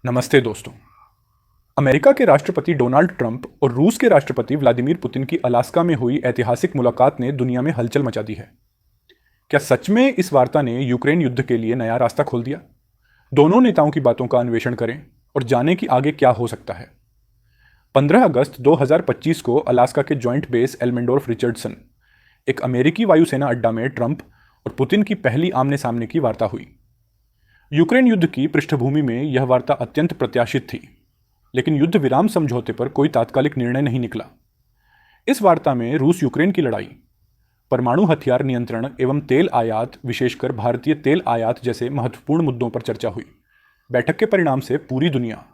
नमस्ते दोस्तों। अमेरिका के राष्ट्रपति डोनाल्ड ट्रंप और रूस के राष्ट्रपति व्लादिमीर पुतिन की अलास्का में हुई ऐतिहासिक मुलाकात ने दुनिया में हलचल मचा दी है। क्या सच में इस वार्ता ने यूक्रेन युद्ध के लिए नया रास्ता खोल दिया? दोनों नेताओं की बातों का अन्वेषण करें और जानें कि आगे क्या हो सकता है। 15 अगस्त 2025 को अलास्का के जॉइंट बेस एल्मेंडोर्फ रिचर्डसन, एक अमेरिकी वायुसेना अड्डा में ट्रंप और पुतिन की पहली आमने सामने की वार्ता हुई। यूक्रेन युद्ध की पृष्ठभूमि में यह वार्ता अत्यंत प्रत्याशित थी, लेकिन युद्ध विराम समझौते पर कोई तात्कालिक निर्णय नहीं निकला। इस वार्ता में रूस यूक्रेन की लड़ाई, परमाणु हथियार नियंत्रण एवं तेल आयात, विशेषकर भारतीय तेल आयात जैसे महत्वपूर्ण मुद्दों पर चर्चा हुई। बैठक के परिणाम से पूरी दुनिया,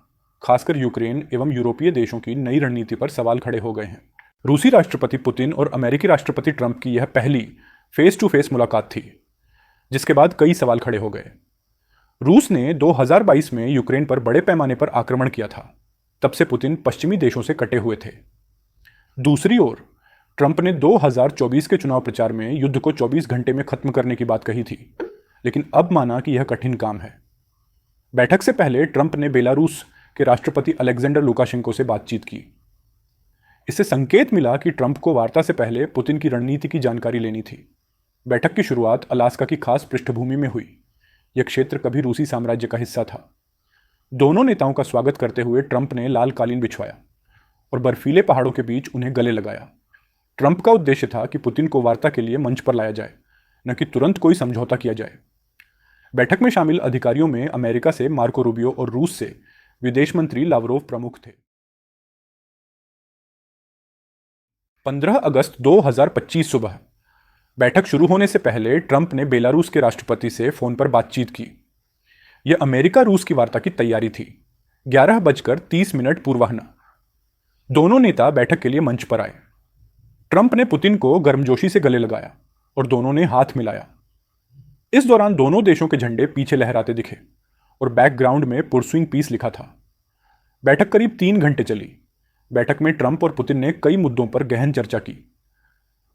खासकर यूक्रेन एवं यूरोपीय देशों की नई रणनीति पर सवाल खड़े हो गए हैं। रूसी राष्ट्रपति पुतिन और अमेरिकी राष्ट्रपति ट्रंप की यह पहली फेस टू फेस मुलाकात थी, जिसके बाद कई सवाल खड़े हो गए। रूस ने 2022 में यूक्रेन पर बड़े पैमाने पर आक्रमण किया था। तब से पुतिन पश्चिमी देशों से कटे हुए थे। दूसरी ओर ट्रंप ने 2024 के चुनाव प्रचार में युद्ध को 24 घंटे में खत्म करने की बात कही थी, लेकिन अब माना कि यह कठिन काम है। बैठक से पहले ट्रंप ने बेलारूस के राष्ट्रपति अलेक्जेंडर लुकाशेंको से बातचीत की। इससे संकेत मिला कि ट्रंप को वार्ता से पहले पुतिन की रणनीति की जानकारी लेनी थी। बैठक की शुरुआत अलास्का की खास पृष्ठभूमि में हुई। यह क्षेत्र कभी रूसी साम्राज्य का हिस्सा था। दोनों नेताओं का स्वागत करते हुए ट्रंप ने लाल कालीन बिछवाया और बर्फीले पहाड़ों के बीच उन्हें गले लगाया। ट्रंप का उद्देश्य था कि पुतिन को वार्ता के लिए मंच पर लाया जाए, न कि तुरंत कोई समझौता किया जाए। बैठक में शामिल अधिकारियों में अमेरिका से मार्को रूबियो और रूस से विदेश मंत्री लावरोव प्रमुख थे। 15 अगस्त 2025 सुबह बैठक शुरू होने से पहले ट्रंप ने बेलारूस के राष्ट्रपति से फोन पर बातचीत की। यह अमेरिका रूस की वार्ता की तैयारी थी। 11:30 पूर्वाह्न दोनों नेता बैठक के लिए मंच पर आए। ट्रंप ने पुतिन को गर्मजोशी से गले लगाया और दोनों ने हाथ मिलाया। इस दौरान दोनों देशों के झंडे पीछे लहराते दिखे और बैकग्राउंड में पुरसुइंग पीस लिखा था। बैठक करीब 3 घंटे चली। बैठक में ट्रंप और पुतिन ने कई मुद्दों पर गहन चर्चा की।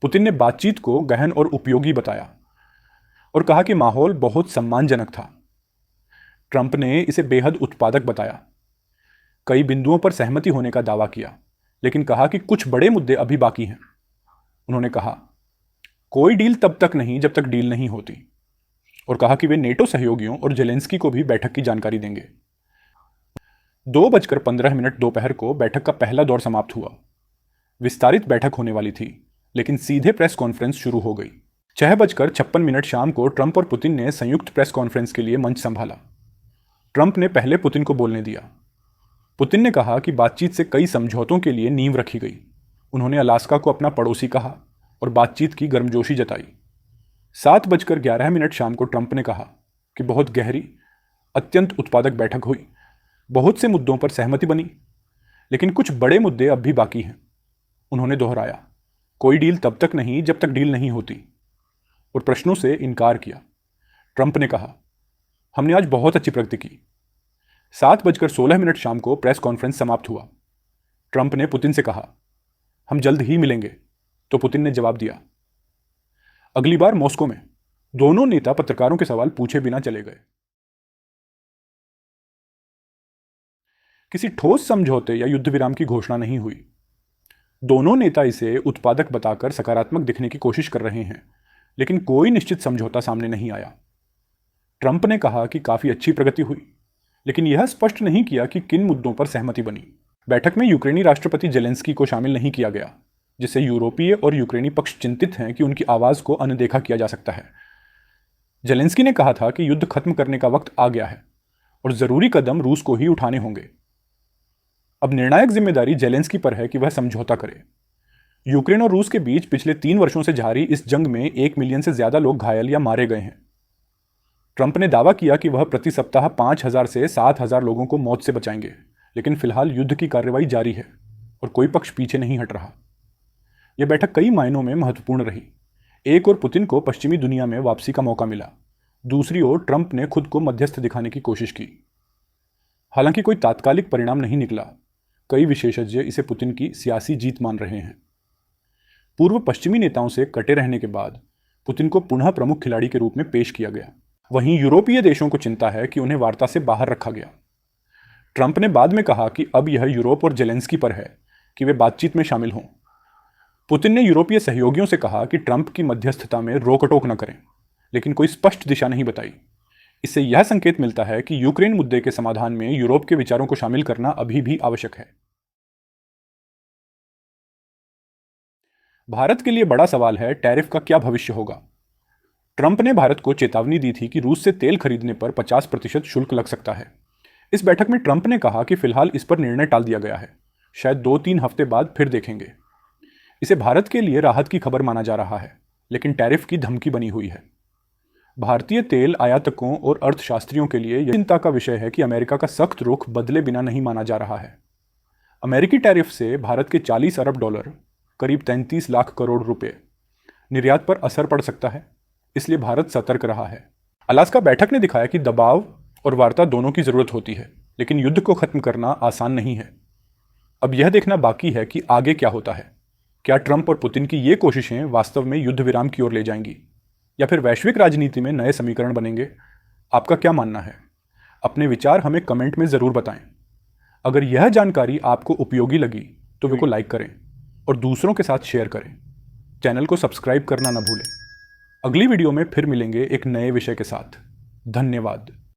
पुतिन ने बातचीत को गहन और उपयोगी बताया और कहा कि माहौल बहुत सम्मानजनक था। ट्रंप ने इसे बेहद उत्पादक बताया। कई बिंदुओं पर सहमति होने का दावा किया, लेकिन कहा कि कुछ बड़े मुद्दे अभी बाकी हैं। उन्होंने कहा, कोई डील तब तक नहीं जब तक डील नहीं होती, और कहा कि वे नेटो सहयोगियों और जेलेंस्की को भी बैठक की जानकारी देंगे। 2:15 दोपहर को बैठक का पहला दौर समाप्त हुआ। विस्तारित बैठक होने वाली थी, लेकिन सीधे प्रेस कॉन्फ्रेंस शुरू हो गई। 6:56 शाम को ट्रंप और पुतिन ने संयुक्त प्रेस कॉन्फ्रेंस के लिए मंच संभाला। ट्रंप ने पहले पुतिन को बोलने दिया। पुतिन ने कहा कि बातचीत से कई समझौतों के लिए नींव रखी गई। उन्होंने अलास्का को अपना पड़ोसी कहा और बातचीत की गर्मजोशी जताई। 7:11 शाम को ट्रंप ने कहा कि बहुत गहरी, अत्यंत उत्पादक बैठक हुई। बहुत से मुद्दों पर सहमति बनी, लेकिन कुछ बड़े मुद्दे अब भी बाकी हैं। उन्होंने दोहराया, कोई डील तब तक नहीं जब तक डील नहीं होती, और प्रश्नों से इनकार किया। ट्रंप ने कहा, हमने आज बहुत अच्छी प्रगति की। 7:16 शाम को प्रेस कॉन्फ्रेंस समाप्त हुआ। ट्रंप ने पुतिन से कहा, हम जल्द ही मिलेंगे, तो पुतिन ने जवाब दिया। अगली बार मॉस्को में। दोनों नेता पत्रकारों के सवाल पूछे बिना चले गए। किसी ठोस समझौते या युद्ध विराम की घोषणा नहीं हुई। दोनों नेता इसे उत्पादक बताकर सकारात्मक दिखने की कोशिश कर रहे हैं, लेकिन कोई निश्चित समझौता सामने नहीं आया। ट्रंप ने कहा कि काफी अच्छी प्रगति हुई, लेकिन यह स्पष्ट नहीं किया कि किन मुद्दों पर सहमति बनी। बैठक में यूक्रेनी राष्ट्रपति जेलेंस्की को शामिल नहीं किया गया, जिससे यूरोपीय और यूक्रेनी पक्ष चिंतित हैं कि उनकी आवाज को अनदेखा किया जा सकता है। जेलेंस्की ने कहा था कि युद्ध खत्म करने का वक्त आ गया है और जरूरी कदम रूस को ही उठाने होंगे। अब निर्णायक जिम्मेदारी जेलेंस्की पर है कि वह समझौता करे। यूक्रेन और रूस के बीच पिछले 3 वर्षों से जारी इस जंग में 1 मिलियन से ज्यादा लोग घायल या मारे गए हैं। ट्रंप ने दावा किया कि वह प्रति सप्ताह 5,000 से 7,000 लोगों को मौत से बचाएंगे, लेकिन फिलहाल युद्ध की कार्रवाई जारी है और कोई पक्ष पीछे नहीं हट रहा। यह बैठक कई मायनों में महत्वपूर्ण रही। एक ओर पुतिन को पश्चिमी दुनिया में वापसी का मौका मिला, दूसरी ओर ट्रंप ने खुद को मध्यस्थ दिखाने की कोशिश की। हालांकि कोई तात्कालिक परिणाम नहीं निकला। कई विशेषज्ञ इसे पुतिन की सियासी जीत मान रहे हैं। पूर्व पश्चिमी नेताओं से कटे रहने के बाद पुतिन को पुनः प्रमुख खिलाड़ी के रूप में पेश किया गया। वहीं यूरोपीय देशों को चिंता है कि उन्हें वार्ता से बाहर रखा गया। ट्रंप ने बाद में कहा कि अब यह यूरोप और जेलेंस्की पर है कि वे बातचीत में शामिल हों। पुतिन ने यूरोपीय सहयोगियों से कहा कि ट्रंप की मध्यस्थता में रोक टोक न करें, लेकिन कोई स्पष्ट दिशा नहीं बताई। इससे यह संकेत मिलता है कि यूक्रेन मुद्दे के समाधान में यूरोप के विचारों को शामिल करना अभी भी आवश्यक है। भारत के लिए बड़ा सवाल है, टैरिफ का क्या भविष्य होगा। ट्रंप ने भारत को चेतावनी दी थी कि रूस से तेल खरीदने पर 50% शुल्क लग सकता है। इस बैठक में ट्रंप ने कहा कि फिलहाल इस पर निर्णय टाल दिया गया है, शायद 2-3 हफ्ते बाद फिर देखेंगे। इसे भारत के लिए राहत की खबर माना जा रहा है, लेकिन टैरिफ की धमकी बनी हुई है। भारतीय तेल आयातकों और अर्थशास्त्रियों के लिए यह चिंता का विषय है कि अमेरिका का सख्त रुख बदले बिना नहीं माना जा रहा है। अमेरिकी टैरिफ से भारत के $40 अरब, करीब 33 लाख करोड़ रुपए निर्यात पर असर पड़ सकता है, इसलिए भारत सतर्क रहा है। अलास्का बैठक ने दिखाया कि दबाव और वार्ता दोनों की जरूरत होती है, लेकिन युद्ध को खत्म करना आसान नहीं है। अब यह देखना बाकी है कि आगे क्या होता है। क्या ट्रंप और पुतिन की ये कोशिशें वास्तव में युद्ध विराम की ओर ले जाएंगी, या फिर वैश्विक राजनीति में नए समीकरण बनेंगे? आपका क्या मानना है? अपने विचार हमें कमेंट में ज़रूर बताएं। अगर यह जानकारी आपको उपयोगी लगी तो वीडियो को लाइक करें और दूसरों के साथ शेयर करें। चैनल को सब्सक्राइब करना न भूलें। अगली वीडियो में फिर मिलेंगे एक नए विषय के साथ। धन्यवाद।